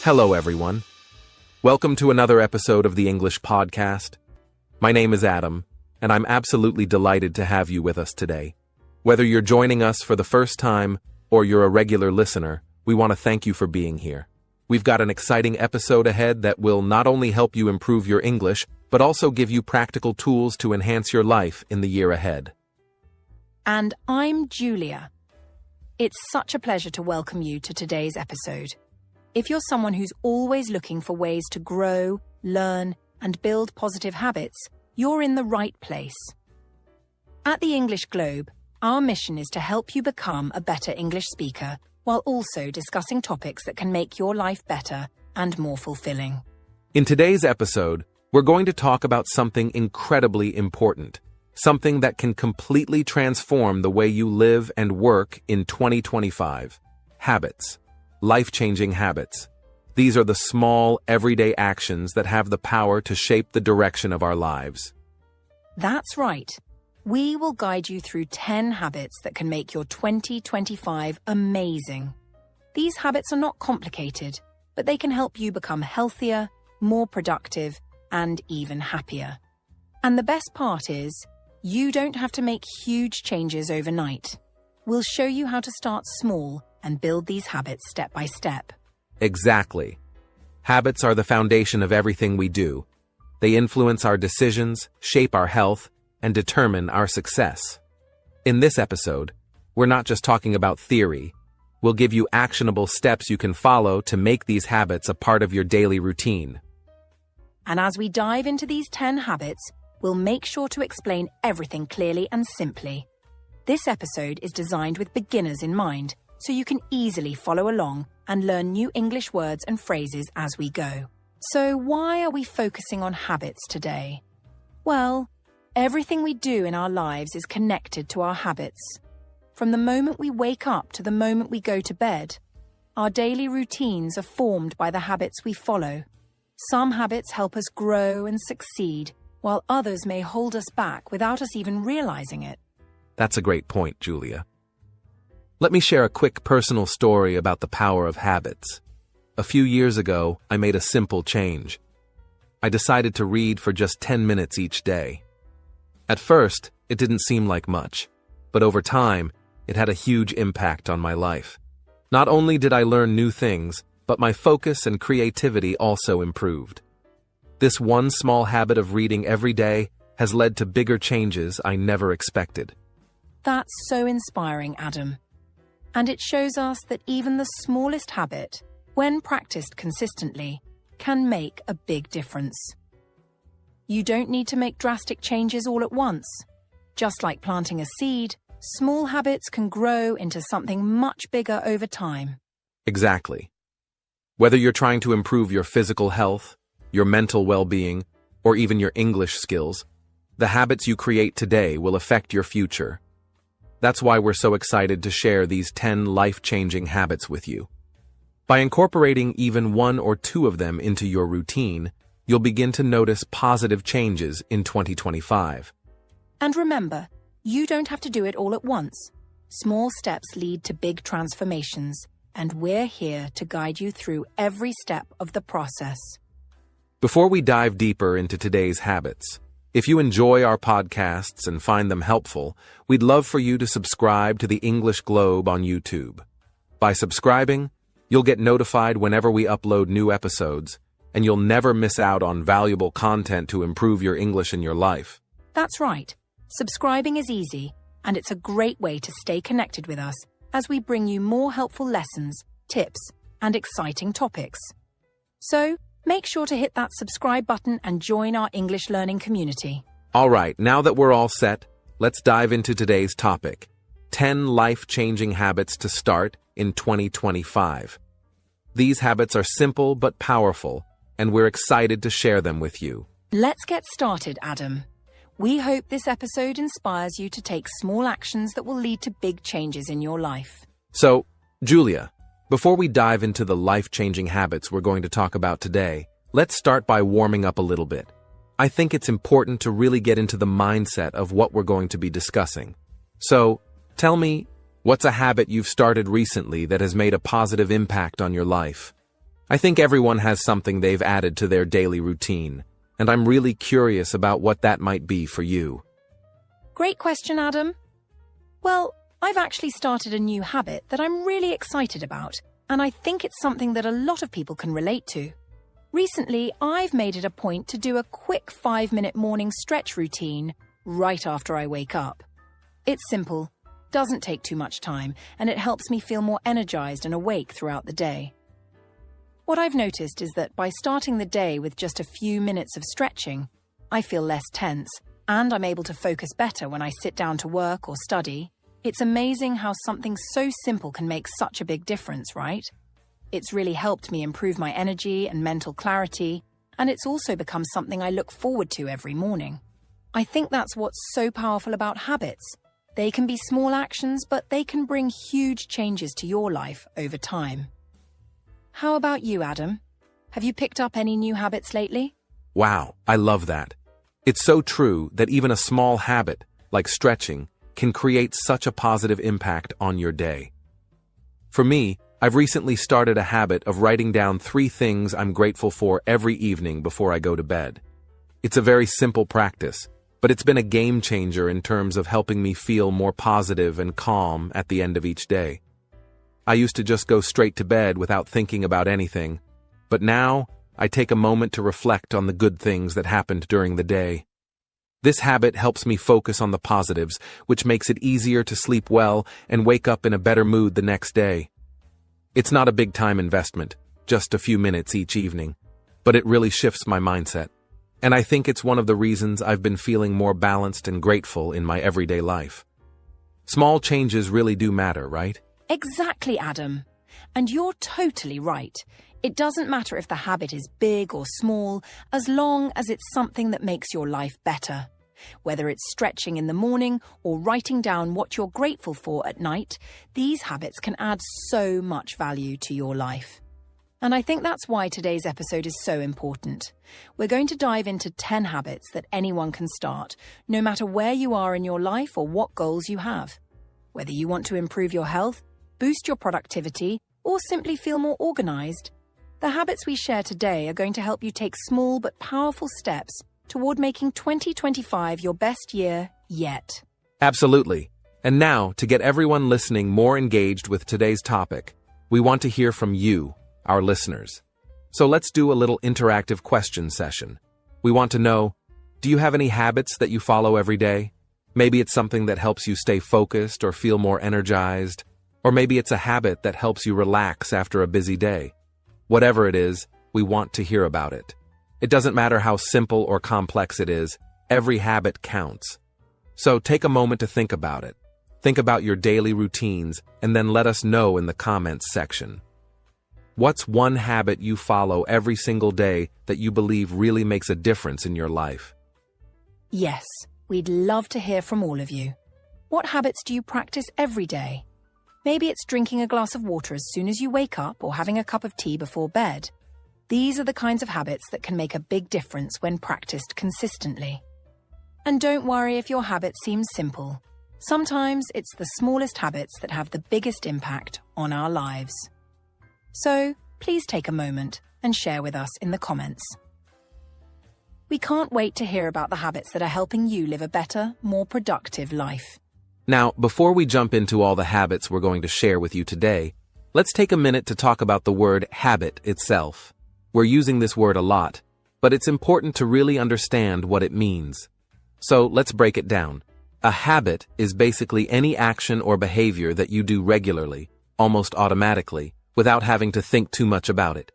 Hello, everyone. Welcome to another episode of the English Podcast. My name is Adam, and I'm absolutely delighted to have you with us today. Whether you're joining us for the first time or you're a regular listener, we want to thank you for being here. We've got an exciting episode ahead that will not only help you improve your English, but also give you practical tools to enhance your life in the year ahead. And I'm Julia. It's such a pleasure to welcome you to today's episode. If you're someone who's always looking for ways to grow, learn, and build positive habits, you're in the right place. At the English Globe, our mission is to help you become a better English speaker while also discussing topics that can make your life better and more fulfilling. In today's episode, we're going to talk about something incredibly important, something that can completely transform the way you live and work in 2025. Habits. Life-changing habits. These are the small, everyday actions that have the power to shape the direction of our lives. That's right. We will guide you through 10 habits that can make your 2025 amazing. These habits are not complicated, but they can help you become healthier, more productive, and even happier. And the best part is, you don't have to make huge changes overnight. We'll show you how to start small and build these habits step by step. Exactly. Habits are the foundation of everything we do. They influence our decisions, shape our health, and determine our success. In this episode, we're not just talking about theory. We'll give you actionable steps you can follow to make these habits a part of your daily routine. And as we dive into these 10 habits, we'll make sure to explain everything clearly and simply. This episode is designed with beginners in mind, so you can easily follow along and learn new English words and phrases as we go. So why are we focusing on habits today? Well, everything we do in our lives is connected to our habits. From the moment we wake up to the moment we go to bed, our daily routines are formed by the habits we follow. Some habits help us grow and succeed, while others may hold us back without us even realizing it. That's a great point, Julia. Let me share a quick personal story about the power of habits. A few years ago, I made a simple change. I decided to read for just 10 minutes each day. At first, it didn't seem like much, but over time, it had a huge impact on my life. Not only did I learn new things, but my focus and creativity also improved. This one small habit of reading every day has led to bigger changes I never expected. That's so inspiring, Adam. And it shows us that even the smallest habit, when practiced consistently, can make a big difference. You don't need to make drastic changes all at once. Just like planting a seed, small habits can grow into something much bigger over time. Exactly. Whether you're trying to improve your physical health, your mental well-being, or even your English skills, the habits you create today will affect your future. That's why we're so excited to share these 10 life-changing habits with you. By incorporating even one or two of them into your routine, you'll begin to notice positive changes in 2025. And remember, you don't have to do it all at once. Small steps lead to big transformations, and we're here to guide you through every step of the process. Before we dive deeper into today's habits, if you enjoy our podcasts and find them helpful, we'd love for you to subscribe to the English Globe on YouTube. By subscribing, you'll get notified whenever we upload new episodes, and you'll never miss out on valuable content to improve your English in your life. That's right. Subscribing is easy, and it's a great way to stay connected with us as we bring you more helpful lessons, tips, and exciting topics. So, make sure to hit that subscribe button and join our English learning community. All right, now that we're all set, let's dive into today's topic, 10 life-changing habits to start in 2025. These habits are simple but powerful, and we're excited to share them with you. Let's get started, Adam. We hope this episode inspires you to take small actions that will lead to big changes in your life. So, Julia, before we dive into the life-changing habits we're going to talk about today, let's start by warming up a little bit. I think it's important to really get into the mindset of what we're going to be discussing. So, tell me, what's a habit you've started recently that has made a positive impact on your life? I think everyone has something they've added to their daily routine, and I'm really curious about what that might be for you. Great question, Adam. Well, I've actually started a new habit that I'm really excited about, and I think it's something that a lot of people can relate to. Recently, I've made it a point to do a quick 5-minute morning stretch routine right after I wake up. It's simple, doesn't take too much time, and it helps me feel more energized and awake throughout the day. What I've noticed is that by starting the day with just a few minutes of stretching, I feel less tense, and I'm able to focus better when I sit down to work or study. It's amazing how something so simple can make such a big difference, right? It's really helped me improve my energy and mental clarity, and it's also become something I look forward to every morning. I think that's what's so powerful about habits. They can be small actions, but they can bring huge changes to your life over time. How about you, Adam? Have you picked up any new habits lately? Wow, I love that. It's so true that even a small habit, like stretching, can create such a positive impact on your day. For me, I've recently started a habit of writing down 3 things I'm grateful for every evening before I go to bed. It's a very simple practice, but it's been a game changer in terms of helping me feel more positive and calm at the end of each day. I used to just go straight to bed without thinking about anything, but now I take a moment to reflect on the good things that happened during the day. This habit helps me focus on the positives, which makes it easier to sleep well and wake up in a better mood the next day. It's not a big time investment, just a few minutes each evening, but it really shifts my mindset. And I think it's one of the reasons I've been feeling more balanced and grateful in my everyday life. Small changes really do matter, right? Exactly, Adam. And you're totally right. It doesn't matter if the habit is big or small, as long as it's something that makes your life better. Whether it's stretching in the morning or writing down what you're grateful for at night, these habits can add so much value to your life. And I think that's why today's episode is so important. We're going to dive into 10 habits that anyone can start, no matter where you are in your life or what goals you have. Whether you want to improve your health, boost your productivity, or simply feel more organized, the habits we share today are going to help you take small but powerful steps toward making 2025 your best year yet. Absolutely. And now, to get everyone listening more engaged with today's topic, we want to hear from you, our listeners. So let's do a little interactive question session. We want to know, do you have any habits that you follow every day? Maybe it's something that helps you stay focused or feel more energized, or maybe it's a habit that helps you relax after a busy day. Whatever it is, we want to hear about it. It doesn't matter how simple or complex it is, every habit counts. So take a moment to think about it. Think about your daily routines and then let us know in the comments section. What's one habit you follow every single day that you believe really makes a difference in your life? Yes, we'd love to hear from all of you. What habits do you practice every day? Maybe it's drinking a glass of water as soon as you wake up or having a cup of tea before bed. These are the kinds of habits that can make a big difference when practiced consistently. And don't worry if your habit seems simple. Sometimes it's the smallest habits that have the biggest impact on our lives. So, please take a moment and share with us in the comments. We can't wait to hear about the habits that are helping you live a better, more productive life. Now, before we jump into all the habits we're going to share with you today, let's take a minute to talk about the word habit itself. We're using this word a lot, but it's important to really understand what it means. So let's break it down. A habit is basically any action or behavior that you do regularly, almost automatically, without having to think too much about it.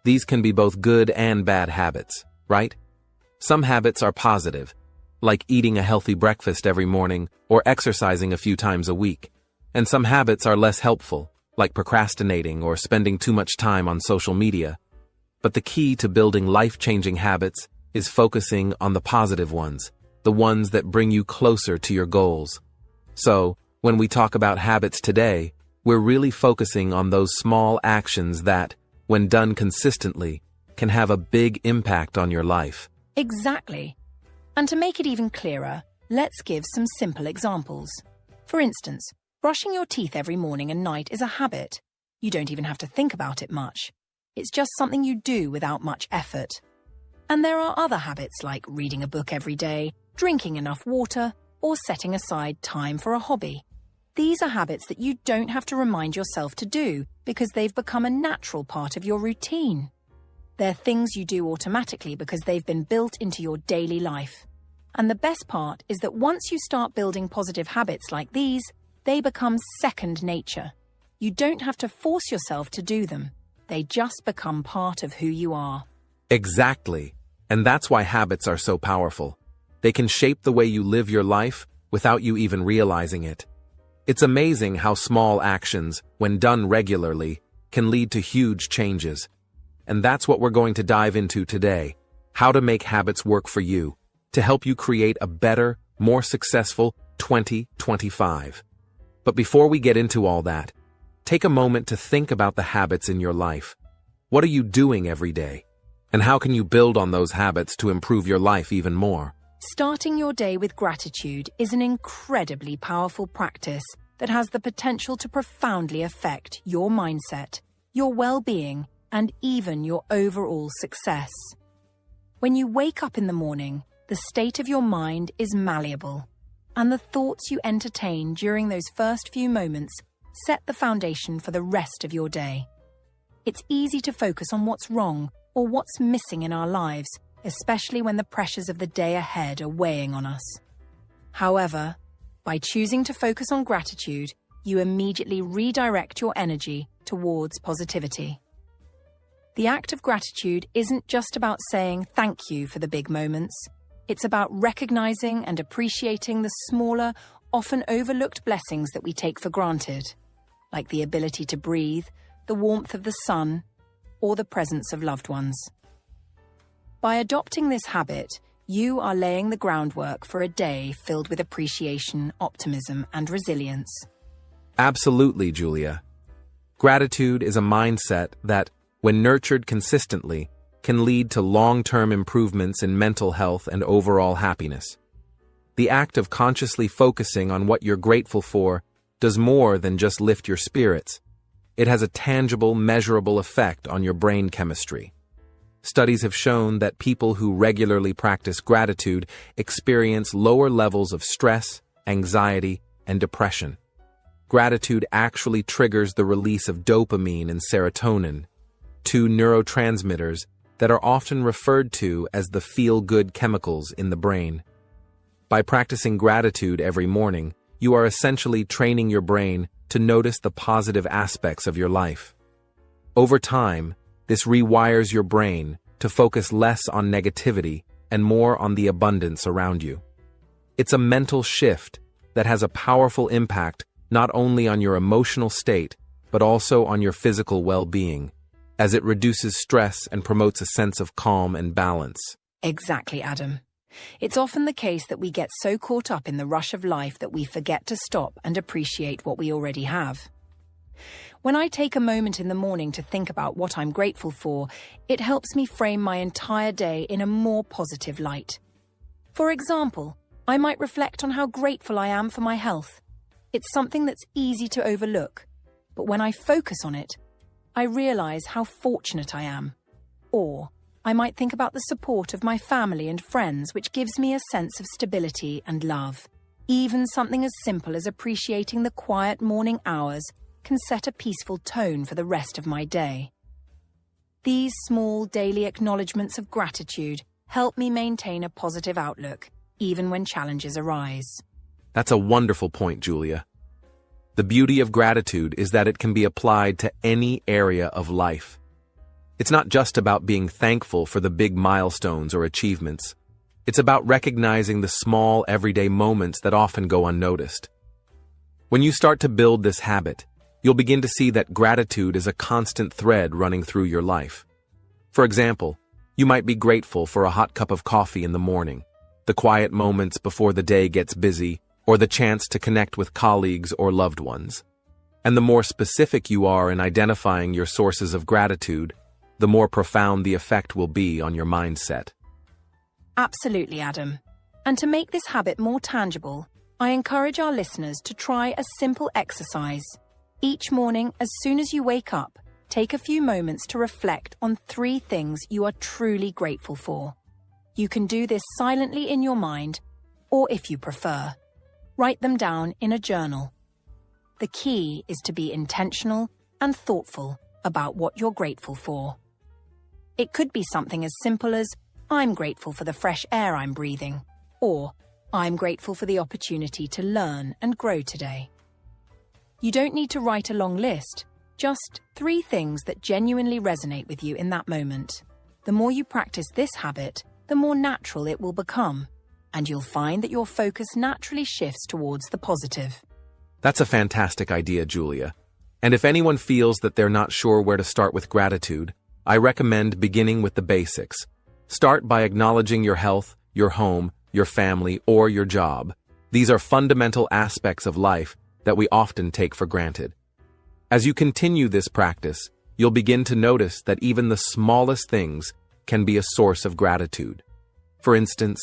These can be both good and bad habits, right? Some habits are positive, like eating a healthy breakfast every morning or exercising a few times a week. And some habits are less helpful, like procrastinating or spending too much time on social media. But the key to building life-changing habits is focusing on the positive ones, the ones that bring you closer to your goals. So, when we talk about habits today, we're really focusing on those small actions that, when done consistently, can have a big impact on your life. Exactly. And to make it even clearer, let's give some simple examples. For instance, brushing your teeth every morning and night is a habit. You don't even have to think about it much. It's just something you do without much effort. And there are other habits like reading a book every day, drinking enough water, or setting aside time for a hobby. These are habits that you don't have to remind yourself to do because they've become a natural part of your routine. They're things you do automatically because they've been built into your daily life. And the best part is that once you start building positive habits like these, they become second nature. You don't have to force yourself to do them. They just become part of who you are. Exactly. And that's why habits are so powerful. They can shape the way you live your life without you even realizing it. It's amazing how small actions, when done regularly, can lead to huge changes. And that's what we're going to dive into today: how to make habits work for you, to help you create a better, more successful 2025. But before we get into all that, take a moment to think about the habits in your life. What are you doing every day? And how can you build on those habits to improve your life even more? Starting your day with gratitude is an incredibly powerful practice that has the potential to profoundly affect your mindset, your well-being, and even your overall success. When you wake up in the morning, the state of your mind is malleable, and the thoughts you entertain during those first few moments set the foundation for the rest of your day. It's easy to focus on what's wrong or what's missing in our lives, especially when the pressures of the day ahead are weighing on us. However, by choosing to focus on gratitude, you immediately redirect your energy towards positivity. The act of gratitude isn't just about saying thank you for the big moments. It's about recognizing and appreciating the smaller, often overlooked blessings that we take for granted, like the ability to breathe, the warmth of the sun, or the presence of loved ones. By adopting this habit, you are laying the groundwork for a day filled with appreciation, optimism, and resilience. Absolutely, Julia. Gratitude is a mindset that, when nurtured consistently, can lead to long-term improvements in mental health and overall happiness. The act of consciously focusing on what you're grateful for does more than just lift your spirits. It has a tangible, measurable effect on your brain chemistry. Studies have shown that people who regularly practice gratitude experience lower levels of stress, anxiety, and depression. Gratitude actually triggers the release of dopamine and serotonin, two neurotransmitters that are often referred to as the feel-good chemicals in the brain. By practicing gratitude every morning, you are essentially training your brain to notice the positive aspects of your life. Over time, this rewires your brain to focus less on negativity and more on the abundance around you. It's a mental shift that has a powerful impact not only on your emotional state, but also on your physical well-being, as it reduces stress and promotes a sense of calm and balance. Exactly, Adam. It's often the case that we get so caught up in the rush of life that we forget to stop and appreciate what we already have. When I take a moment in the morning to think about what I'm grateful for, it helps me frame my entire day in a more positive light. For example, I might reflect on how grateful I am for my health. It's something that's easy to overlook, but when I focus on it, I realize how fortunate I am. Or I might think about the support of my family and friends, which gives me a sense of stability and love. Even something as simple as appreciating the quiet morning hours can set a peaceful tone for the rest of my day. These small daily acknowledgements of gratitude help me maintain a positive outlook, even when challenges arise. That's a wonderful point, Julia. The beauty of gratitude is that it can be applied to any area of life. It's not just about being thankful for the big milestones or achievements. It's about recognizing the small, everyday moments that often go unnoticed. When you start to build this habit, you'll begin to see that gratitude is a constant thread running through your life. For example, you might be grateful for a hot cup of coffee in the morning, the quiet moments before the day gets busy, or the chance to connect with colleagues or loved ones. And the more specific you are in identifying your sources of gratitude, the more profound the effect will be on your mindset. Absolutely, Adam. And to make this habit more tangible, I encourage our listeners to try a simple exercise. Each morning, as soon as you wake up, take a few moments to reflect on 3 things you are truly grateful for. You can do this silently in your mind, or if you prefer, write them down in a journal. The key is to be intentional and thoughtful about what you're grateful for. It could be something as simple as, I'm grateful for the fresh air I'm breathing, or I'm grateful for the opportunity to learn and grow today. You don't need to write a long list, just 3 things that genuinely resonate with you in that moment. The more you practice this habit, the more natural it will become, and you'll find that your focus naturally shifts towards the positive. That's a fantastic idea, Julia. And if anyone feels that they're not sure where to start with gratitude, I recommend beginning with the basics. Start by acknowledging your health, your home, your family, or your job. These are fundamental aspects of life that we often take for granted. As you continue this practice, you'll begin to notice that even the smallest things can be a source of gratitude. For instance,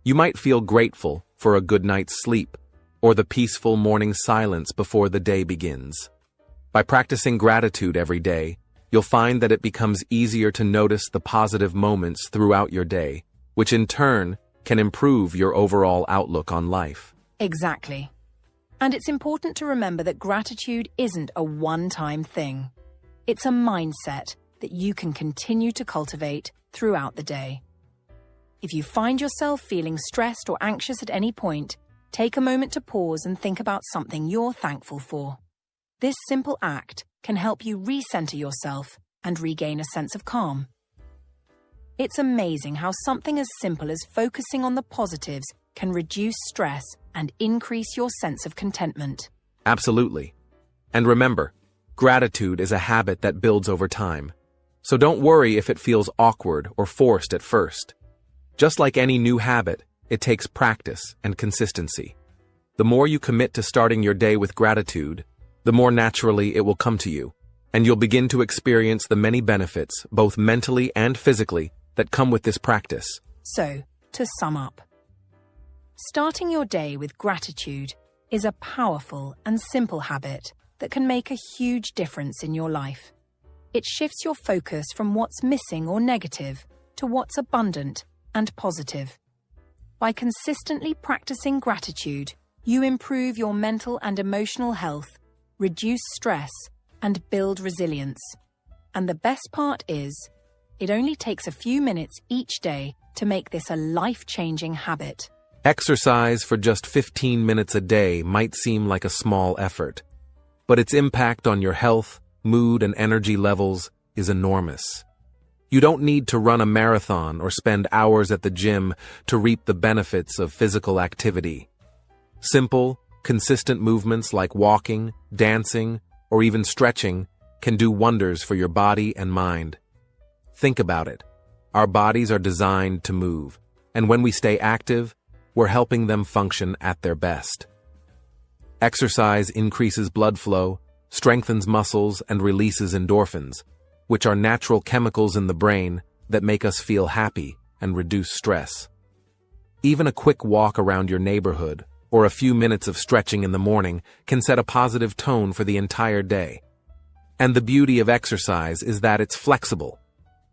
you might feel grateful for a good night's sleep or the peaceful morning silence before the day begins. By practicing gratitude every day, you'll find that it becomes easier to notice the positive moments throughout your day, which in turn can improve your overall outlook on life. Exactly. And it's important to remember that gratitude isn't a one-time thing. It's a mindset that you can continue to cultivate throughout the day. If you find yourself feeling stressed or anxious at any point, take a moment to pause and think about something you're thankful for. This simple act can help you recenter yourself and regain a sense of calm. It's amazing how something as simple as focusing on the positives can reduce stress and increase your sense of contentment. Absolutely. And remember, gratitude is a habit that builds over time. So don't worry if it feels awkward or forced at first. Just like any new habit, it takes practice and consistency. The more you commit to starting your day with gratitude, the more naturally it will come to you, and you'll begin to experience the many benefits, both mentally and physically, that come with this practice. So, to sum up, starting your day with gratitude is a powerful and simple habit that can make a huge difference in your life. It shifts your focus from what's missing or negative to what's abundant and positive. By consistently practicing gratitude, you improve your mental and emotional health, reduce stress, and build resilience. And the best part is, it only takes a few minutes each day to make this a life-changing habit. Exercise for just 15 minutes a day might seem like a small effort, but its impact on your health, mood, and energy levels is enormous. You don't need to run a marathon or spend hours at the gym to reap the benefits of physical activity. Simple, consistent movements like walking, dancing, or even stretching can do wonders for your body and mind. Think about it. Our bodies are designed to move, and when we stay active, we're helping them function at their best. Exercise increases blood flow, strengthens muscles, and releases endorphins, which are natural chemicals in the brain that make us feel happy and reduce stress. Even a quick walk around your neighborhood or a few minutes of stretching in the morning can set a positive tone for the entire day. And the beauty of exercise is that it's flexible.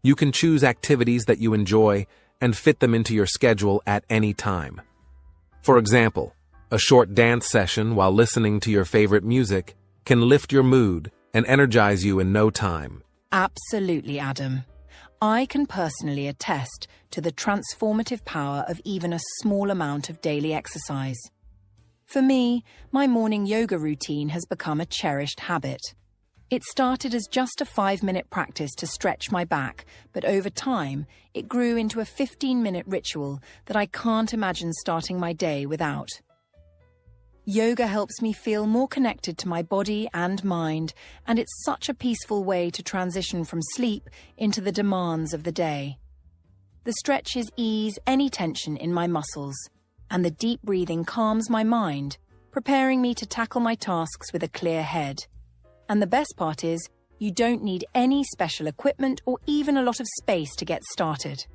You can choose activities that you enjoy and fit them into your schedule at any time. For example, a short dance session while listening to your favorite music can lift your mood and energize you in no time. Absolutely, Adam. I can personally attest to the transformative power of even a small amount of daily exercise. For me, my morning yoga routine has become a cherished habit. It started as just a 5-minute practice to stretch my back, but over time, it grew into a 15-minute ritual that I can't imagine starting my day without. Yoga helps me feel more connected to my body and mind, and it's such a peaceful way to transition from sleep into the demands of the day. The stretches ease any tension in my muscles, and the deep breathing calms my mind, preparing me to tackle my tasks with a clear head. And the best part is, you don't need any special equipment or even a lot of space to get started.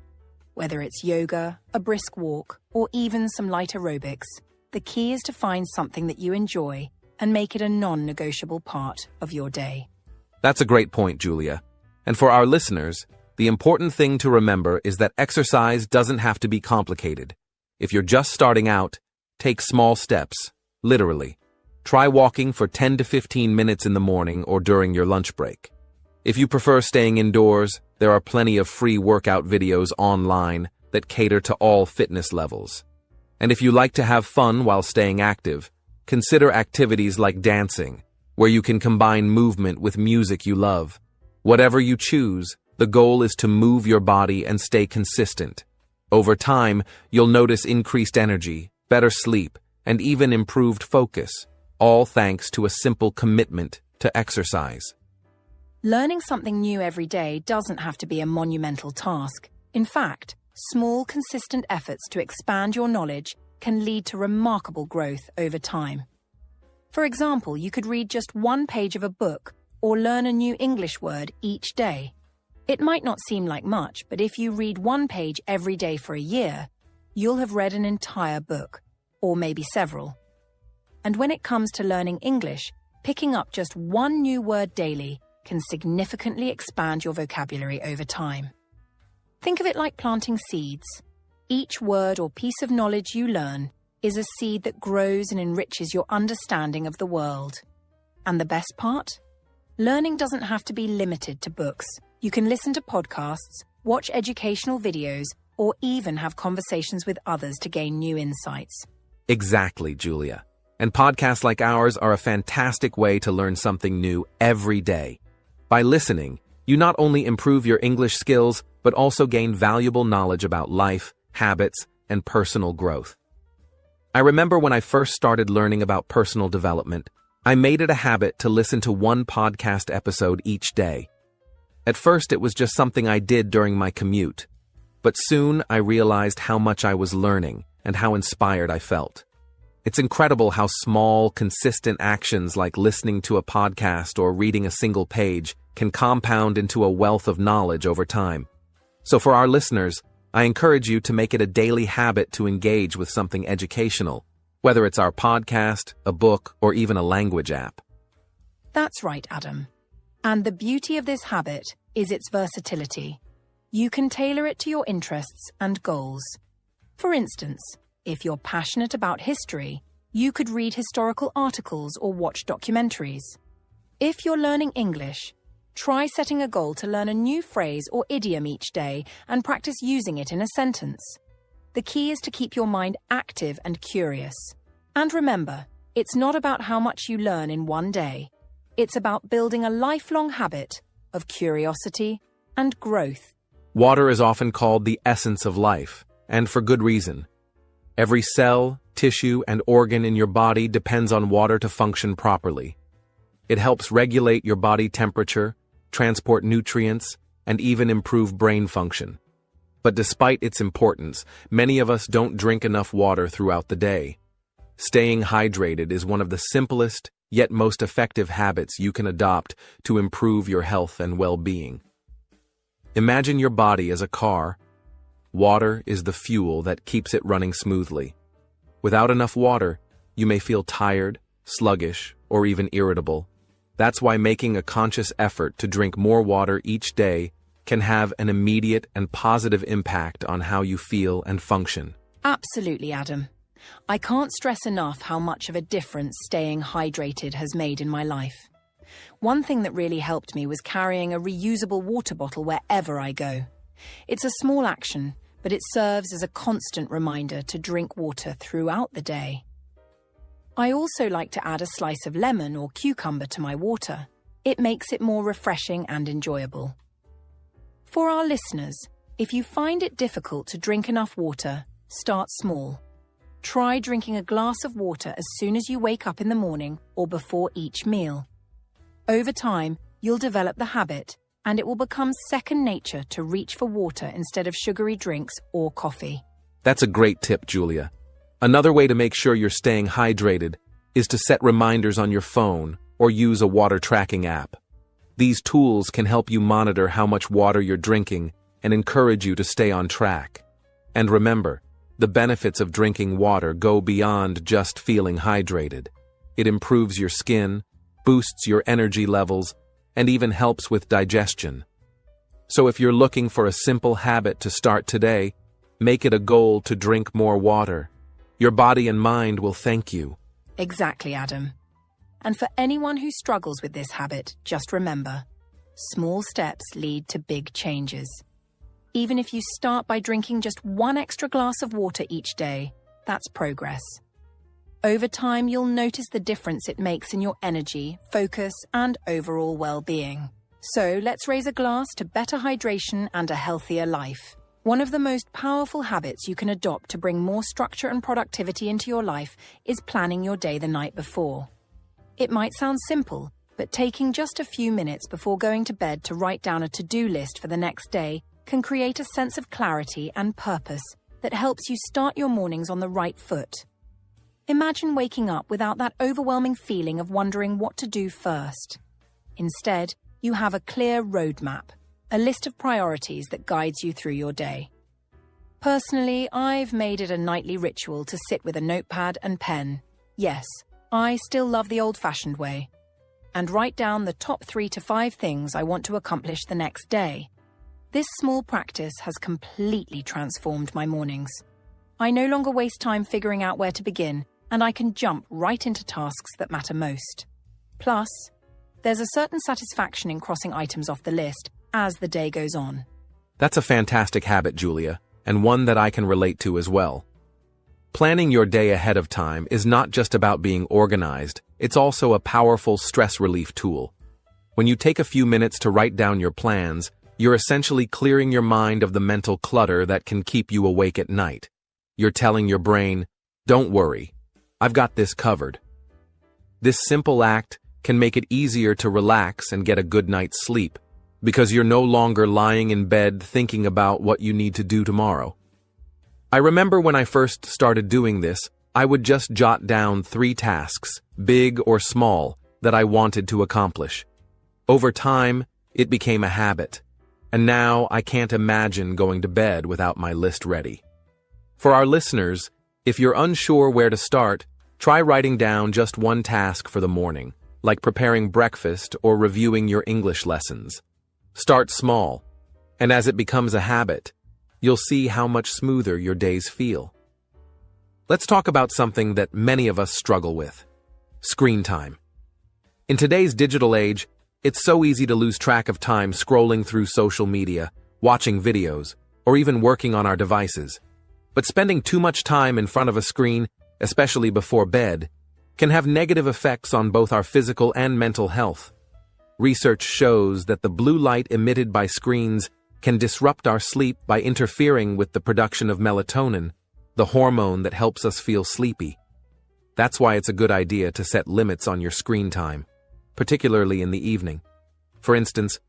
Whether it's yoga, a brisk walk, or even some light aerobics, the key is to find something that you enjoy and make it a non-negotiable part of your day. That's a great point, Julia. And for our listeners, the important thing to remember is that exercise doesn't have to be complicated. If you're just starting out, take small steps, literally. Try walking for 10 to 15 minutes in the morning or during your lunch break. If you prefer staying indoors, there are plenty of free workout videos online that cater to all fitness levels. And if you like to have fun while staying active, consider activities like dancing, where you can combine movement with music you love. Whatever you choose, the goal is to move your body and stay consistent. Over time, you'll notice increased energy, better sleep, and even improved focus, all thanks to a simple commitment to exercise. Learning something new every day doesn't have to be a monumental task. In fact, small, consistent efforts to expand your knowledge can lead to remarkable growth over time. For example, you could read just one page of a book or learn a new English word each day. It might not seem like much, but if you read one page every day for a year, you'll have read an entire book, or maybe several. And when it comes to learning English, picking up just one new word daily can significantly expand your vocabulary over time. Think of it like planting seeds. Each word or piece of knowledge you learn is a seed that grows and enriches your understanding of the world. And the best part? Learning doesn't have to be limited to books. You can listen to podcasts, watch educational videos, or even have conversations with others to gain new insights. Exactly, Julia. And podcasts like ours are a fantastic way to learn something new every day. By listening, you not only improve your English skills, but also gain valuable knowledge about life, habits, and personal growth. I remember when I first started learning about personal development, I made it a habit to listen to one podcast episode each day. At first, it was just something I did during my commute, but soon I realized how much I was learning and how inspired I felt. It's incredible how small, consistent actions like listening to a podcast or reading a single page can compound into a wealth of knowledge over time. So for our listeners, I encourage you to make it a daily habit to engage with something educational, whether it's our podcast, a book, or even a language app. That's right, Adam. And the beauty of this habit is its versatility. You can tailor it to your interests and goals. For instance, if you're passionate about history, you could read historical articles or watch documentaries. If you're learning English, try setting a goal to learn a new phrase or idiom each day and practice using it in a sentence. The key is to keep your mind active and curious. And remember, it's not about how much you learn in one day. It's about building a lifelong habit of curiosity and growth. Water is often called the essence of life, and for good reason. Every cell, tissue, and organ in your body depends on water to function properly. It helps regulate your body temperature, transport nutrients, and even improve brain function. But despite its importance, many of us don't drink enough water throughout the day. Staying hydrated is one of the simplest, yet most effective habits you can adopt to improve your health and well-being. Imagine your body as a car. Water is the fuel that keeps it running smoothly. Without enough water, you may feel tired, sluggish, or even irritable. That's why making a conscious effort to drink more water each day can have an immediate and positive impact on how you feel and function. Absolutely, Adam. I can't stress enough how much of a difference staying hydrated has made in my life. One thing that really helped me was carrying a reusable water bottle wherever I go. It's a small action, but it serves as a constant reminder to drink water throughout the day. I also like to add a slice of lemon or cucumber to my water. It makes it more refreshing and enjoyable. For our listeners, if you find it difficult to drink enough water, start small. Try drinking a glass of water as soon as you wake up in the morning or before each meal. Over time, you'll develop the habit, and it will become second nature to reach for water instead of sugary drinks or coffee. That's a great tip, Julia. Another way to make sure you're staying hydrated is to set reminders on your phone or use a water tracking app. These tools can help you monitor how much water you're drinking and encourage you to stay on track. And remember, the benefits of drinking water go beyond just feeling hydrated. It improves your skin, boosts your energy levels, and even helps with digestion. So if you're looking for a simple habit to start today, make it a goal to drink more water. Your body and mind will thank you. Exactly, Adam. And for anyone who struggles with this habit, just remember, small steps lead to big changes. Even if you start by drinking just one extra glass of water each day, that's progress. Over time, you'll notice the difference it makes in your energy, focus, and overall well-being. So let's raise a glass to better hydration and a healthier life. One of the most powerful habits you can adopt to bring more structure and productivity into your life is planning your day the night before. It might sound simple, but taking just a few minutes before going to bed to write down a to-do list for the next day can create a sense of clarity and purpose that helps you start your mornings on the right foot. Imagine waking up without that overwhelming feeling of wondering what to do first. Instead, you have a clear roadmap, a list of priorities that guides you through your day. Personally, I've made it a nightly ritual to sit with a notepad and pen. Yes, I still love the old-fashioned way. And write down the top 3 to 5 things I want to accomplish the next day. This small practice has completely transformed my mornings. I no longer waste time figuring out where to begin, and I can jump right into tasks that matter most. Plus, there's a certain satisfaction in crossing items off the list as the day goes on. That's a fantastic habit, Julia, and one that I can relate to as well. Planning your day ahead of time is not just about being organized, it's also a powerful stress relief tool. When you take a few minutes to write down your plans, you're essentially clearing your mind of the mental clutter that can keep you awake at night. You're telling your brain, "Don't worry, I've got this covered." This simple act can make it easier to relax and get a good night's sleep, because you're no longer lying in bed thinking about what you need to do tomorrow. I remember when I first started doing this, I would just jot down 3 tasks, big or small, that I wanted to accomplish. Over time, it became a habit, and now I can't imagine going to bed without my list ready. For our listeners, if you're unsure where to start, try writing down just one task for the morning, like preparing breakfast or reviewing your English lessons. Start small, and as it becomes a habit, you'll see how much smoother your days feel. Let's talk about something that many of us struggle with: screen time. In today's digital age, it's so easy to lose track of time scrolling through social media, watching videos, or even working on our devices. But spending too much time in front of a screen, especially before bed, can have negative effects on both our physical and mental health. Research shows that the blue light emitted by screens can disrupt our sleep by interfering with the production of melatonin, the hormone that helps us feel sleepy. That's why it's a good idea to set limits on your screen time, particularly in the evening. For instance,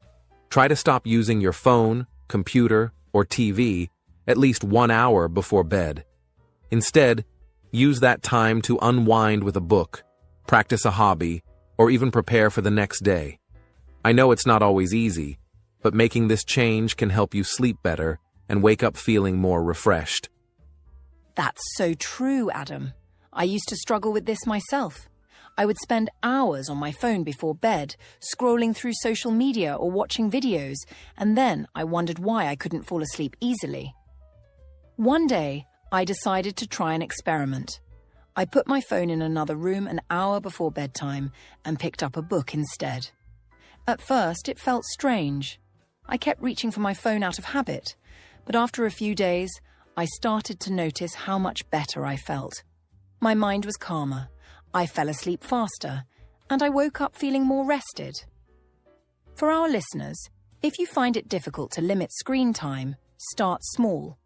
try to stop using your phone, computer, or TV at least 1 hour before bed. Instead, use that time to unwind with a book, practice a hobby, or even prepare for the next day. I know it's not always easy, but making this change can help you sleep better and wake up feeling more refreshed. That's so true, Adam. I used to struggle with this myself. I would spend hours on my phone before bed, scrolling through social media or watching videos, and then I wondered why I couldn't fall asleep easily. One day, I decided to try an experiment. I put my phone in another room an hour before bedtime and picked up a book instead. At first, it felt strange. I kept reaching for my phone out of habit, but after a few days, I started to notice how much better I felt. My mind was calmer, I fell asleep faster, and I woke up feeling more rested. For our listeners, if you find it difficult to limit screen time, start small.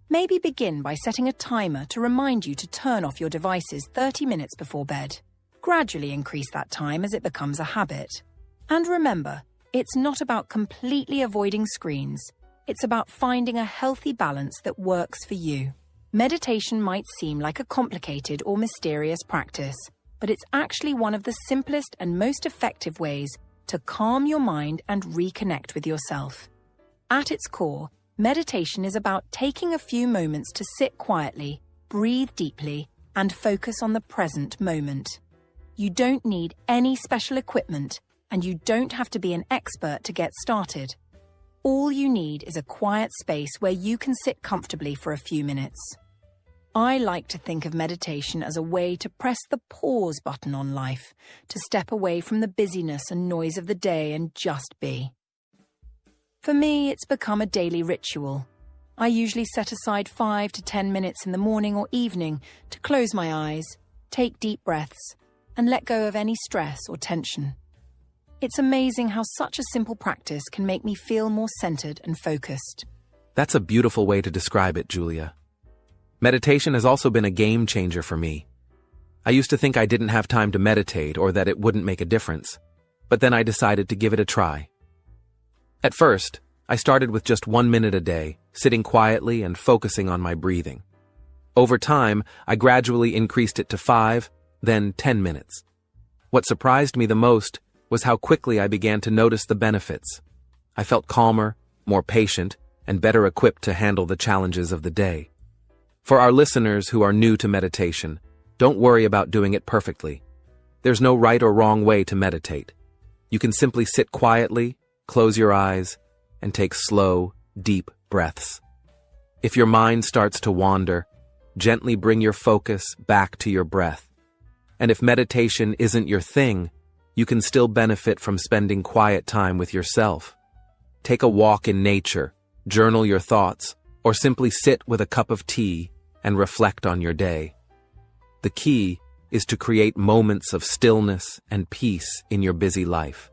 Maybe begin by setting a timer to remind you to turn off your devices 30 minutes before bed. Gradually increase that time as it becomes a habit. And remember, it's not about completely avoiding screens. It's about finding a healthy balance that works for you. Meditation might seem like a complicated or mysterious practice, but it's actually one of the simplest and most effective ways to calm your mind and reconnect with yourself. At its core, meditation is about taking a few moments to sit quietly, breathe deeply, and focus on the present moment. You don't need any special equipment. and you don't have to be an expert to get started. All you need is a quiet space where you can sit comfortably for a few minutes. I like to think of meditation as a way to press the pause button on life, to step away from the busyness and noise of the day and just be. For me, it's become a daily ritual. I usually set aside 5 to 10 minutes in the morning or evening to close my eyes, take deep breaths, and let go of any stress or tension. It's amazing how such a simple practice can make me feel more centered and focused. That's a beautiful way to describe it, Julia. Meditation has also been a game changer for me. I used to think I didn't have time to meditate or that it wouldn't make a difference, but then I decided to give it a try. At first, I started with just 1 minute a day, sitting quietly and focusing on my breathing. Over time, I gradually increased it to 5, then 10 minutes. What surprised me the most was how quickly I began to notice the benefits. I felt calmer, more patient, and better equipped to handle the challenges of the day. For our listeners who are new to meditation, don't worry about doing it perfectly. There's no right or wrong way to meditate. You can simply sit quietly, close your eyes, and take slow, deep breaths. If your mind starts to wander, gently bring your focus back to your breath. And if meditation isn't your thing, you can still benefit from spending quiet time with yourself. Take a walk in nature, journal your thoughts, or simply sit with a cup of tea and reflect on your day. The key is to create moments of stillness and peace in your busy life.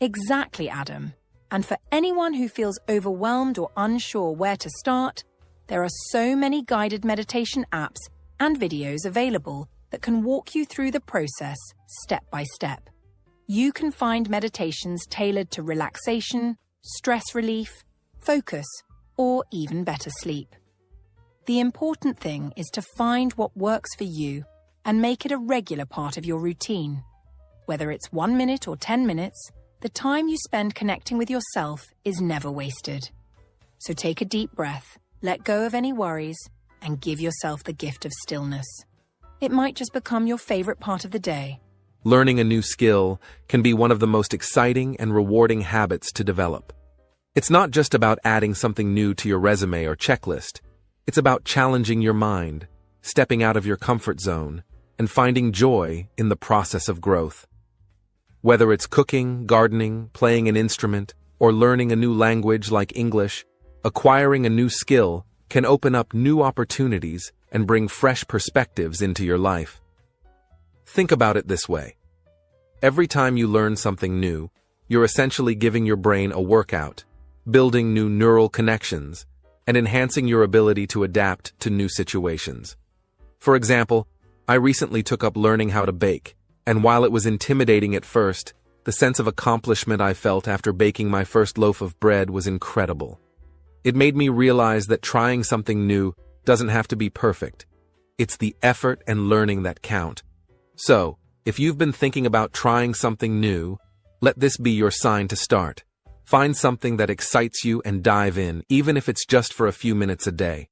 Exactly, Adam. And for anyone who feels overwhelmed or unsure where to start, there are so many guided meditation apps and videos available that can walk you through the process step by step. You can find meditations tailored to relaxation, stress relief, focus, or even better sleep. The important thing is to find what works for you and make it a regular part of your routine. Whether it's 1 minute or 10 minutes, the time you spend connecting with yourself is never wasted. So take a deep breath, let go of any worries, and give yourself the gift of stillness. It might just become your favorite part of the day. Learning a new skill can be one of the most exciting and rewarding habits to develop. It's not just about adding something new to your resume or checklist. It's about challenging your mind, stepping out of your comfort zone, and finding joy in the process of growth. Whether it's cooking, gardening, playing an instrument, or learning a new language like English, acquiring a new skill can open up new opportunities and bring fresh perspectives into your life. Think about it this way. Every time you learn something new, you're essentially giving your brain a workout, building new neural connections, and enhancing your ability to adapt to new situations. For example, I recently took up learning how to bake, and while it was intimidating at first, the sense of accomplishment I felt after baking my first loaf of bread was incredible. It made me realize that trying something new doesn't have to be perfect. It's the effort and learning that count. So, if you've been thinking about trying something new, let this be your sign to start. Find something that excites you and dive in, even if it's just for a few minutes a day.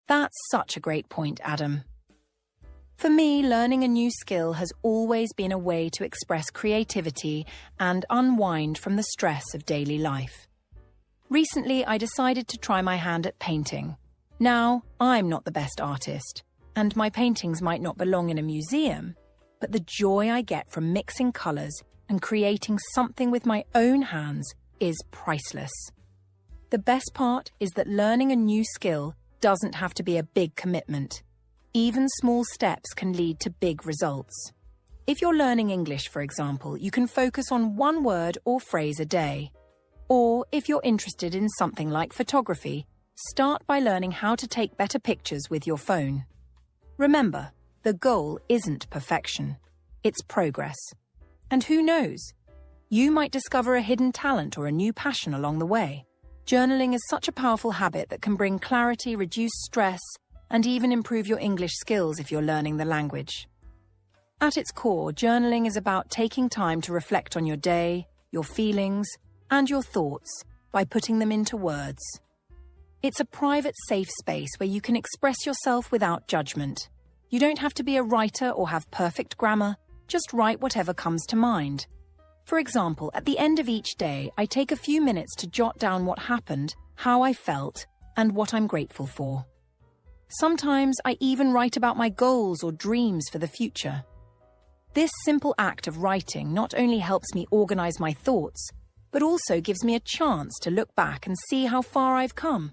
That's such a great point, Adam. For me, learning a new skill has always been a way to express creativity and unwind from the stress of daily life. Recently, I decided to try my hand at painting. Now, I'm not the best artist, and my paintings might not belong in a museum, but the joy I get from mixing colors and creating something with my own hands is priceless. The best part is that learning a new skill doesn't have to be a big commitment. Even small steps can lead to big results. If you're learning English, for example, you can focus on one word or phrase a day. Or if you're interested in something like photography, start by learning how to take better pictures with your phone. Remember, the goal isn't perfection, it's progress. And who knows? You might discover a hidden talent or a new passion along the way. Journaling is such a powerful habit that can bring clarity, reduce stress, and even improve your English skills if you're learning the language. At its core, journaling is about taking time to reflect on your day, your feelings, and your thoughts by putting them into words. It's a private, safe space where you can express yourself without judgment. You don't have to be a writer or have perfect grammar. Just write whatever comes to mind. For example, at the end of each day, I take a few minutes to jot down what happened, how I felt, and what I'm grateful for. Sometimes I even write about my goals or dreams for the future. This simple act of writing not only helps me organize my thoughts, but also gives me a chance to look back and see how far I've come.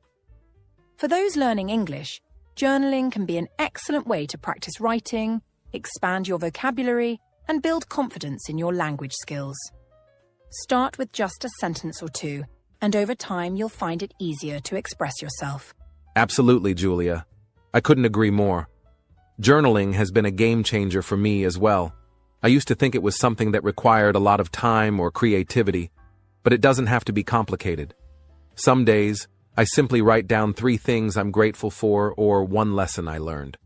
For those learning English, journaling can be an excellent way to practice writing, expand your vocabulary, and build confidence in your language skills. Start with just a sentence or two, and over time you'll find it easier to express yourself. Absolutely, Julia. I couldn't agree more. Journaling has been a game changer for me as well. I used to think it was something that required a lot of time or creativity, but it doesn't have to be complicated. Some days, I simply write down 3 things I'm grateful for or 1 lesson I learned.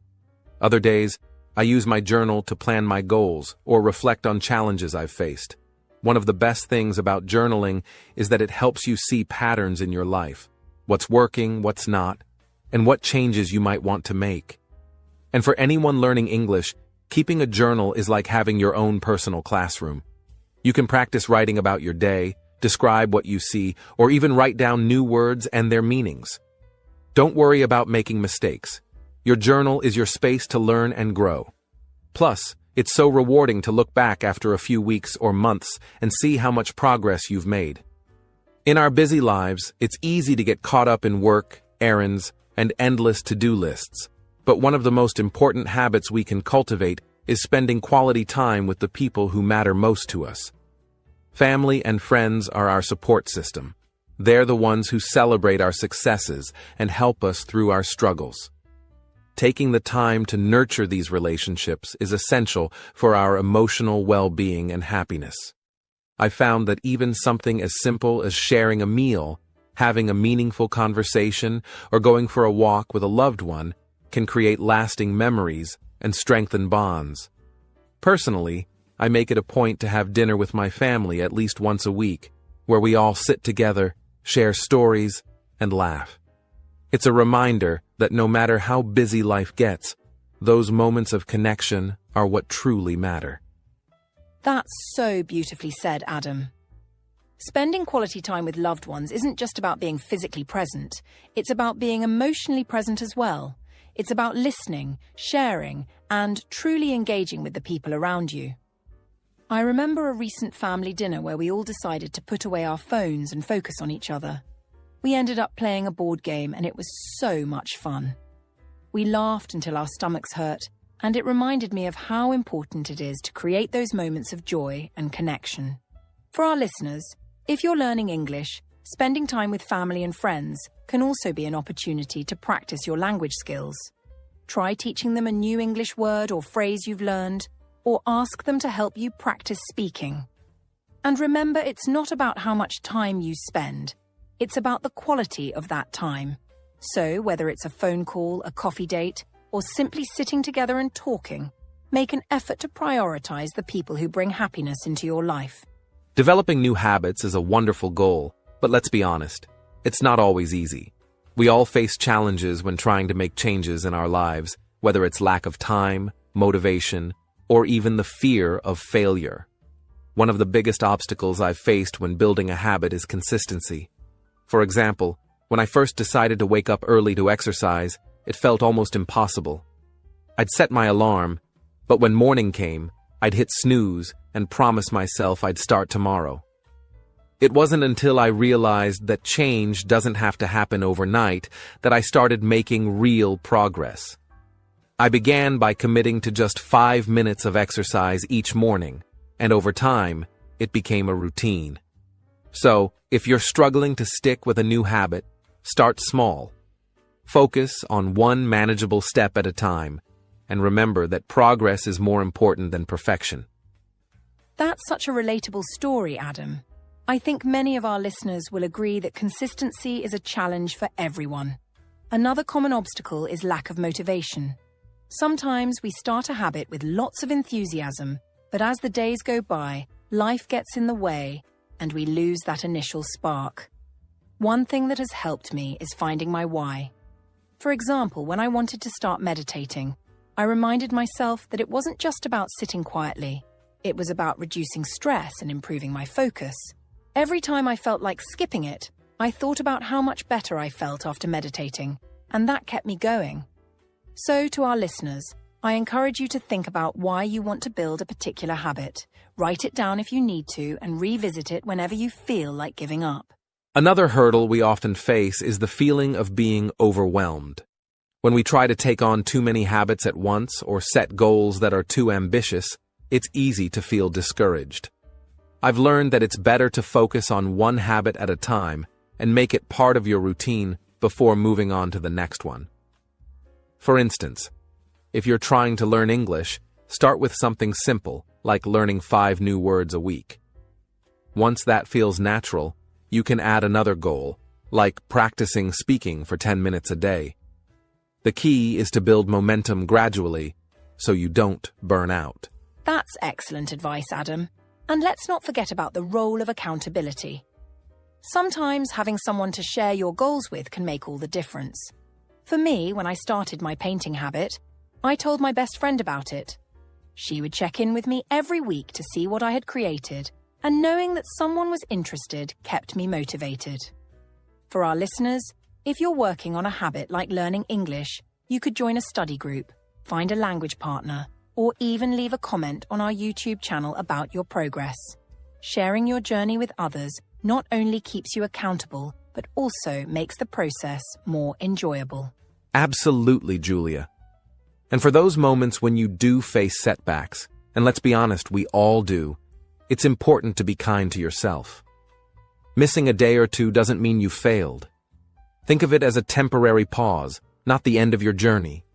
Other days, I use my journal to plan my goals or reflect on challenges I've faced. One of the best things about journaling is that it helps you see patterns in your life, what's working, what's not, and what changes you might want to make. And for anyone learning English, keeping a journal is like having your own personal classroom. You can practice writing about your day, describe what you see, or even write down new words and their meanings. Don't worry about making mistakes. Your journal is your space to learn and grow. Plus, it's so rewarding to look back after a few weeks or months and see how much progress you've made. In our busy lives, it's easy to get caught up in work, errands, and endless to-do lists. But one of the most important habits we can cultivate is spending quality time with the people who matter most to us. Family and friends are our support system. They're the ones who celebrate our successes and help us through our struggles. Taking the time to nurture these relationships is essential for our emotional well-being and happiness. I found that even something as simple as sharing a meal, having a meaningful conversation, or going for a walk with a loved one can create lasting memories and strengthen bonds. Personally, I make it a point to have dinner with my family at least once a week, where we all sit together, share stories, and laugh. It's a reminder that no matter how busy life gets, those moments of connection are what truly matter. That's so beautifully said, Adam. Spending quality time with loved ones isn't just about being physically present, it's about being emotionally present as well. It's about listening, sharing, and truly engaging with the people around you. I remember a recent family dinner where we all decided to put away our phones and focus on each other. We ended up playing a board game and it was so much fun. We laughed until our stomachs hurt, and it reminded me of how important it is to create those moments of joy and connection. For our listeners, if you're learning English, spending time with family and friends can also be an opportunity to practice your language skills. Try teaching them a new English word or phrase you've learned, or ask them to help you practice speaking. And remember, it's not about how much time you spend. It's about the quality of that time. So, whether it's a phone call, a coffee date, or simply sitting together and talking, make an effort to prioritize the people who bring happiness into your life. Developing new habits is a wonderful goal, but let's be honest, it's not always easy. We all face challenges when trying to make changes in our lives, whether it's lack of time, motivation, or even the fear of failure. One of the biggest obstacles I've faced when building a habit is consistency. For example, when I first decided to wake up early to exercise, it felt almost impossible. I'd set my alarm, but when morning came, I'd hit snooze and promise myself I'd start tomorrow. It wasn't until I realized that change doesn't have to happen overnight that I started making real progress. I began by committing to just 5 minutes of exercise each morning, and over time, it became a routine. So, if you're struggling to stick with a new habit, start small. Focus on one manageable step at a time, and remember that progress is more important than perfection. That's such a relatable story, Adam. I think many of our listeners will agree that consistency is a challenge for everyone. Another common obstacle is lack of motivation. Sometimes we start a habit with lots of enthusiasm, but as the days go by, life gets in the way and we lose that initial spark. One thing that has helped me is finding my why. For example, when I wanted to start meditating, I reminded myself that it wasn't just about sitting quietly. It was about reducing stress and improving my focus. Every time I felt like skipping it, I thought about how much better I felt after meditating, and that kept me going. So, to our listeners, I encourage you to think about why you want to build a particular habit. Write it down if you need to, and revisit it whenever you feel like giving up. Another hurdle we often face is the feeling of being overwhelmed. When we try to take on too many habits at once or set goals that are too ambitious, it's easy to feel discouraged. I've learned that it's better to focus on one habit at a time and make it part of your routine before moving on to the next one. For instance, if you're trying to learn English, start with something simple, like learning 5 new words a week. Once that feels natural, you can add another goal, like practicing speaking for 10 minutes a day. The key is to build momentum gradually, so you don't burn out. That's excellent advice, Adam. And let's not forget about the role of accountability. Sometimes having someone to share your goals with can make all the difference. For me, when I started my painting habit, I told my best friend about it. She would check in with me every week to see what I had created, and knowing that someone was interested kept me motivated. For our listeners, if you're working on a habit like learning English, you could join a study group, find a language partner, or even leave a comment on our YouTube channel about your progress. Sharing your journey with others not only keeps you accountable, but also makes the process more enjoyable. Absolutely, Julia. And for those moments when you do face setbacks, and let's be honest, we all do, it's important to be kind to yourself. Missing a day or two doesn't mean you failed. Think of it as a temporary pause, not the end of your journey.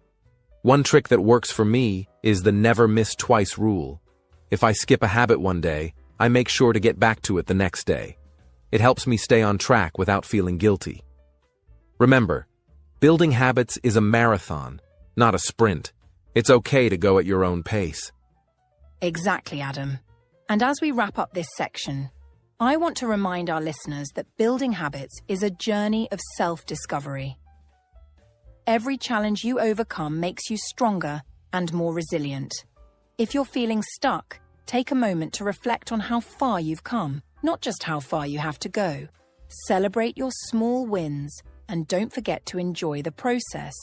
One trick that works for me is the never miss twice rule. If I skip a habit one day, I make sure to get back to it the next day. It helps me stay on track without feeling guilty. Remember, building habits is a marathon, not a sprint. It's okay to go at your own pace. Exactly, Adam. And as we wrap up this section, I want to remind our listeners that building habits is a journey of self-discovery. Every challenge you overcome makes you stronger and more resilient. If you're feeling stuck, take a moment to reflect on how far you've come, not just how far you have to go. Celebrate your small wins and don't forget to enjoy the process.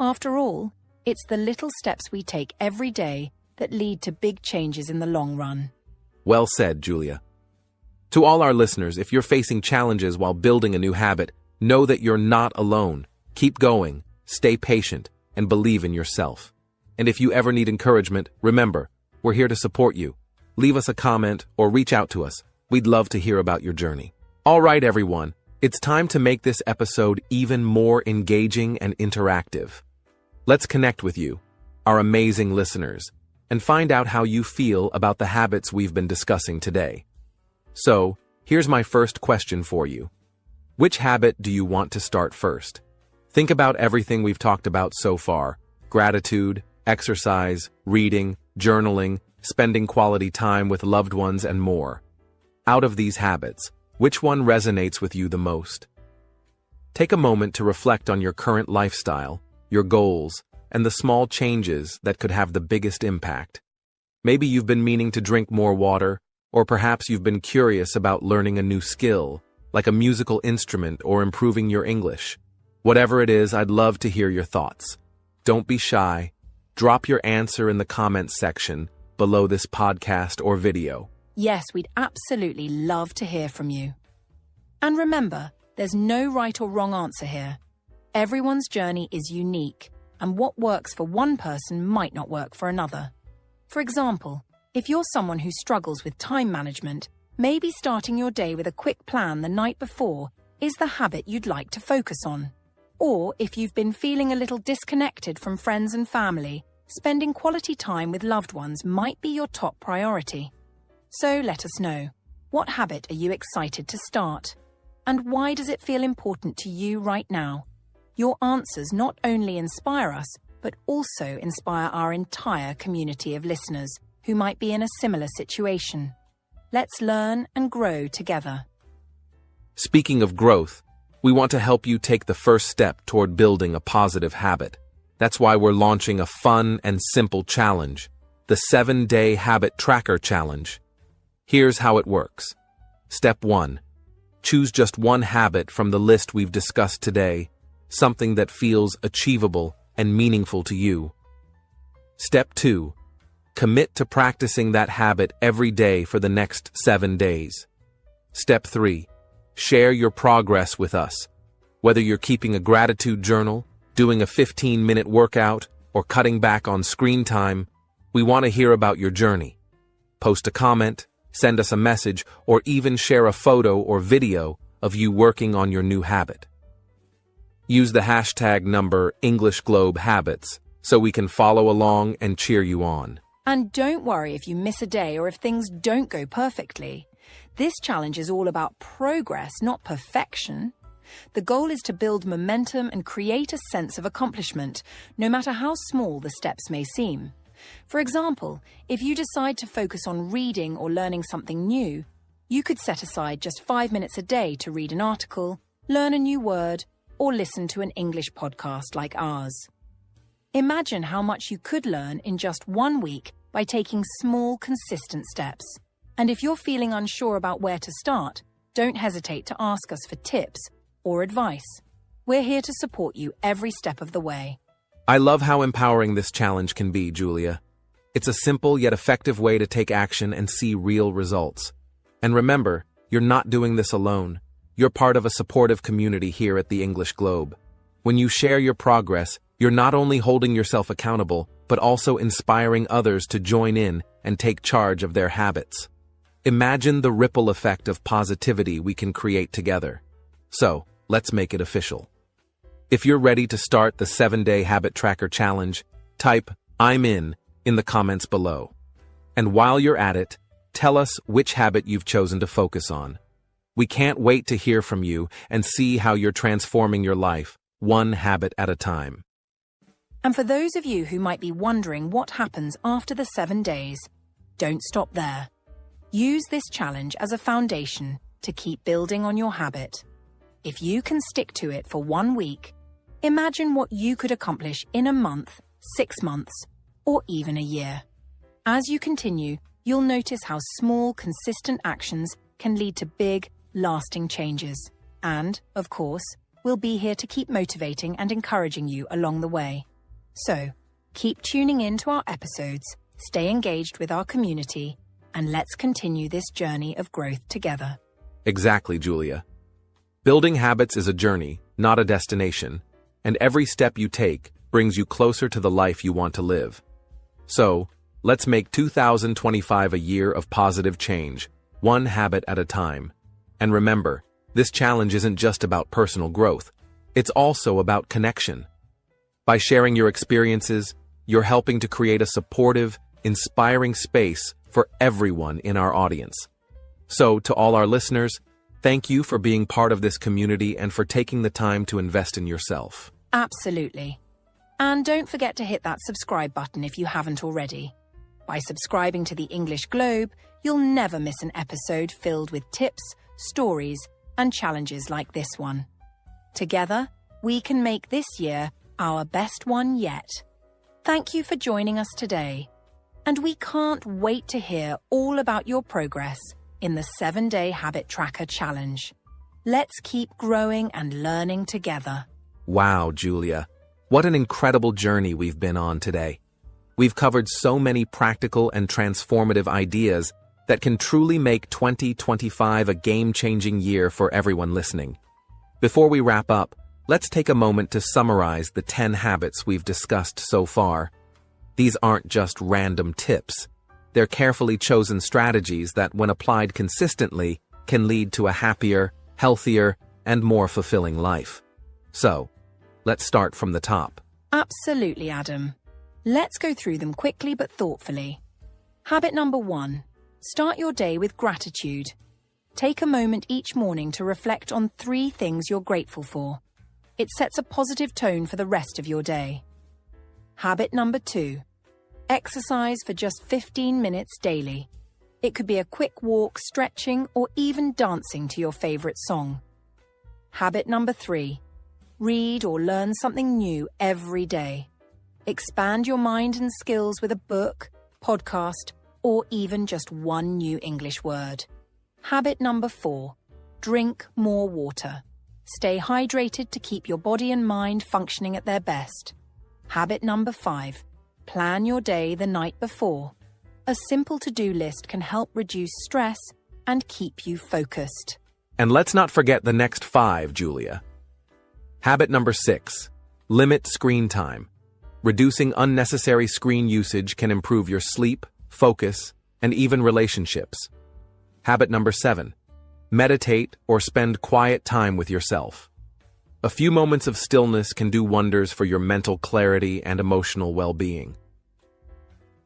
After all, it's the little steps we take every day that lead to big changes in the long run. Well said, Julia. To all our listeners, if you're facing challenges while building a new habit, know that you're not alone. Keep going, stay patient, and believe in yourself. And if you ever need encouragement, remember, we're here to support you. Leave us a comment or reach out to us. We'd love to hear about your journey. All right, everyone, it's time to make this episode even more engaging and interactive. Let's connect with you, our amazing listeners, and find out how you feel about the habits we've been discussing today. So, here's my first question for you. Which habit do you want to start first? Think about everything we've talked about so far: gratitude, exercise, reading, journaling, spending quality time with loved ones, and more. Out of these habits, which one resonates with you the most? Take a moment to reflect on your current lifestyle, your goals, and the small changes that could have the biggest impact. Maybe you've been meaning to drink more water, or perhaps you've been curious about learning a new skill, like a musical instrument or improving your English. Whatever it is, I'd love to hear your thoughts. Don't be shy. Drop your answer in the comments section below this podcast or video. Yes, we'd absolutely love to hear from you. And remember, there's no right or wrong answer here. Everyone's journey is unique, and what works for one person might not work for another. For example, if you're someone who struggles with time management, maybe starting your day with a quick plan the night before is the habit you'd like to focus on. Or if you've been feeling a little disconnected from friends and family, spending quality time with loved ones might be your top priority. So let us know. What habit are you excited to start? And why does it feel important to you right now? Your answers not only inspire us, but also inspire our entire community of listeners who might be in a similar situation. Let's learn and grow together. Speaking of growth, we want to help you take the first step toward building a positive habit. That's why we're launching a fun and simple challenge. the 7-Day Habit Tracker Challenge. Here's how it works. Step 1. Choose just one habit from the list we've discussed today, something that feels achievable and meaningful to you. Step 2. Commit to practicing that habit every day for the next 7 days. Step 3. Share your progress with us. Whether you're keeping a gratitude journal, doing a 15-minute workout, or cutting back on screen time, we want to hear about your journey. Post a comment, send us a message, or even share a photo or video of you working on your new habit. Use the hashtag number EnglishGlobeHabits so we can follow along and cheer you on. And don't worry if you miss a day or if things don't go perfectly. This challenge is all about progress, not perfection. The goal is to build momentum and create a sense of accomplishment, no matter how small the steps may seem. For example, if you decide to focus on reading or learning something new, you could set aside just 5 minutes a day to read an article, learn a new word, or listen to an English podcast like ours. Imagine how much you could learn in just 1 week by taking small, consistent steps. And if you're feeling unsure about where to start, don't hesitate to ask us for tips or advice. We're here to support you every step of the way. I love how empowering this challenge can be, Julia. It's a simple yet effective way to take action and see real results. And remember, you're not doing this alone. You're part of a supportive community here at the English Globe. When you share your progress, you're not only holding yourself accountable, but also inspiring others to join in and take charge of their habits. Imagine the ripple effect of positivity we can create together. So, let's make it official. If you're ready to start the 7-Day Habit Tracker Challenge, type "I'm in" the comments below. And while you're at it, tell us which habit you've chosen to focus on. We can't wait to hear from you and see how you're transforming your life, one habit at a time. And for those of you who might be wondering what happens after the 7 days, don't stop there. Use this challenge as a foundation to keep building on your habit. If you can stick to it for 1 week, imagine what you could accomplish in a month, 6 months, or even a year. As you continue, you'll notice how small, consistent actions can lead to big, lasting changes. And, of course, we'll be here to keep motivating and encouraging you along the way. So, keep tuning in to our episodes, stay engaged with our community, and let's continue this journey of growth together. Exactly, Julia. Building habits is a journey, not a destination, and every step you take brings you closer to the life you want to live. So, let's make 2025 a year of positive change, one habit at a time. And remember, this challenge isn't just about personal growth, it's also about connection. By sharing your experiences, you're helping to create a supportive, inspiring space for everyone in our audience. So, to all our listeners, thank you for being part of this community and for taking the time to invest in yourself. Absolutely. And don't forget to hit that subscribe button if you haven't already. By subscribing to the English Globe, you'll never miss an episode filled with tips, stories, and challenges like this one. Together, we can make this year our best one yet. Thank you for joining us today. And we can't wait to hear all about your progress in the 7-Day Habit Tracker Challenge. Let's keep growing and learning together. Wow, Julia. What an incredible journey we've been on today. We've covered so many practical and transformative ideas that can truly make 2025 a game-changing year for everyone listening. Before we wrap up, let's take a moment to summarize the 10 habits we've discussed so far. These aren't just random tips. They're carefully chosen strategies that, when applied consistently, can lead to a happier, healthier, and more fulfilling life. So, let's start from the top. Absolutely, Adam. Let's go through them quickly but thoughtfully. Habit number 1. Start your day with gratitude. Take a moment each morning to reflect on 3 things you're grateful for. It sets a positive tone for the rest of your day. Habit number 2. Exercise for just 15 minutes daily. It could be a quick walk, stretching, or even dancing to your favorite song. Habit number 3. Read or learn something new every day. Expand your mind and skills with a book, podcast, or even just one new English word. Habit number 4, drink more water. Stay hydrated to keep your body and mind functioning at their best. Habit number 5, plan your day the night before. A simple to-do list can help reduce stress and keep you focused. And let's not forget the next 5, Julia. Habit number 6, limit screen time. Reducing unnecessary screen usage can improve your sleep, focus, and even relationships. Habit number 7, meditate or spend quiet time with yourself. A few moments of stillness can do wonders for your mental clarity and emotional well-being.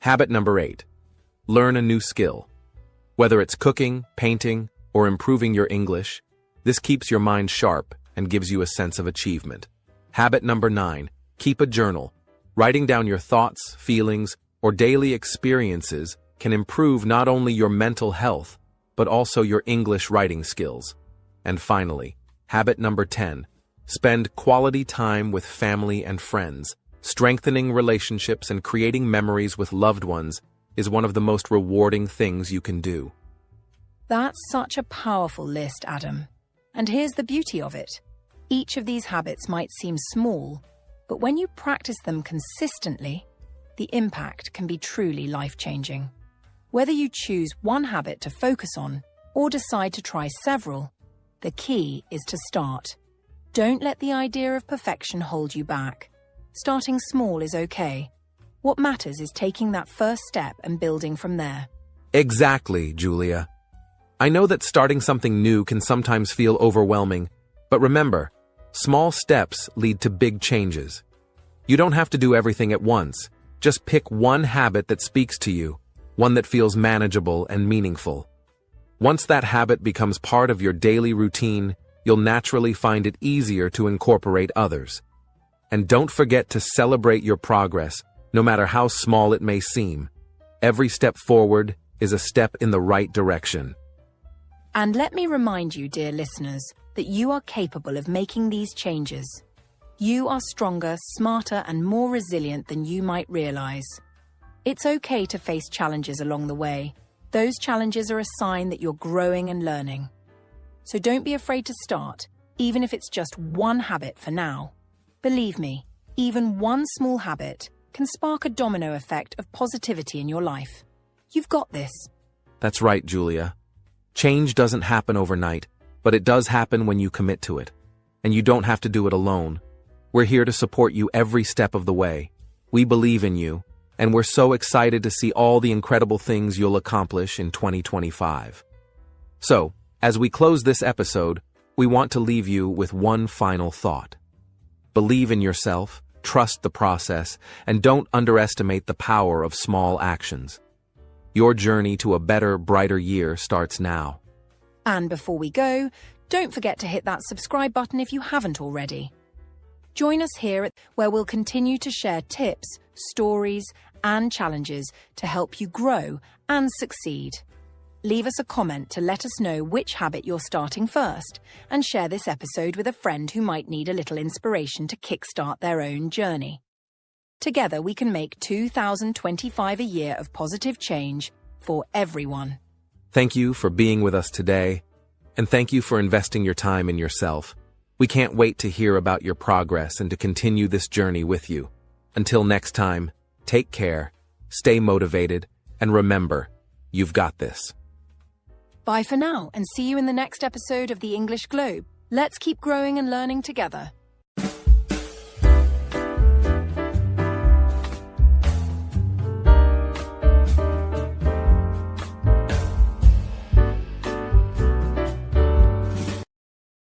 Habit number 8, learn a new skill. Whether it's cooking, painting, or improving your English, this keeps your mind sharp and gives you a sense of achievement. Habit number 9, keep a journal. Writing down your thoughts, feelings, or daily experiences can improve not only your mental health, but also your English writing skills. And finally, habit number 10, spend quality time with family and friends. Strengthening relationships and creating memories with loved ones is one of the most rewarding things you can do. That's such a powerful list, Adam. And here's the beauty of it. Each of these habits might seem small, but when you practice them consistently, the impact can be truly life-changing. Whether you choose one habit to focus on or decide to try several, the key is to start. Don't let the idea of perfection hold you back. Starting small is okay. What matters is taking that first step and building from there. Exactly, Julia. I know that starting something new can sometimes feel overwhelming, but remember, small steps lead to big changes. You don't have to do everything at once. Just pick one habit that speaks to you, one that feels manageable and meaningful. Once that habit becomes part of your daily routine, you'll naturally find it easier to incorporate others. And don't forget to celebrate your progress, no matter how small it may seem. Every step forward is a step in the right direction. And let me remind you, dear listeners, that you are capable of making these changes. You are stronger, smarter, and more resilient than you might realize. It's okay to face challenges along the way. Those challenges are a sign that you're growing and learning. So don't be afraid to start, even if it's just one habit for now. Believe me, even one small habit can spark a domino effect of positivity in your life. You've got this. That's right, Julia. Change doesn't happen overnight, but it does happen when you commit to it. And you don't have to do it alone. We're here to support you every step of the way. We believe in you, and we're so excited to see all the incredible things you'll accomplish in 2025. So, as we close this episode, we want to leave you with one final thought. Believe in yourself, trust the process, and don't underestimate the power of small actions. Your journey to a better, brighter year starts now. And before we go, don't forget to hit that subscribe button if you haven't already. Join us here where we'll continue to share tips, stories, and challenges to help you grow and succeed. Leave us a comment to let us know which habit you're starting first, and share this episode with a friend who might need a little inspiration to kickstart their own journey. Together we can make 2025 a year of positive change for everyone. Thank you for being with us today, and thank you for investing your time in yourself. We can't wait to hear about your progress and to continue this journey with you. Until next time, take care, stay motivated, and remember, you've got this. Bye for now, and see you in the next episode of The English Globe. Let's keep growing and learning together.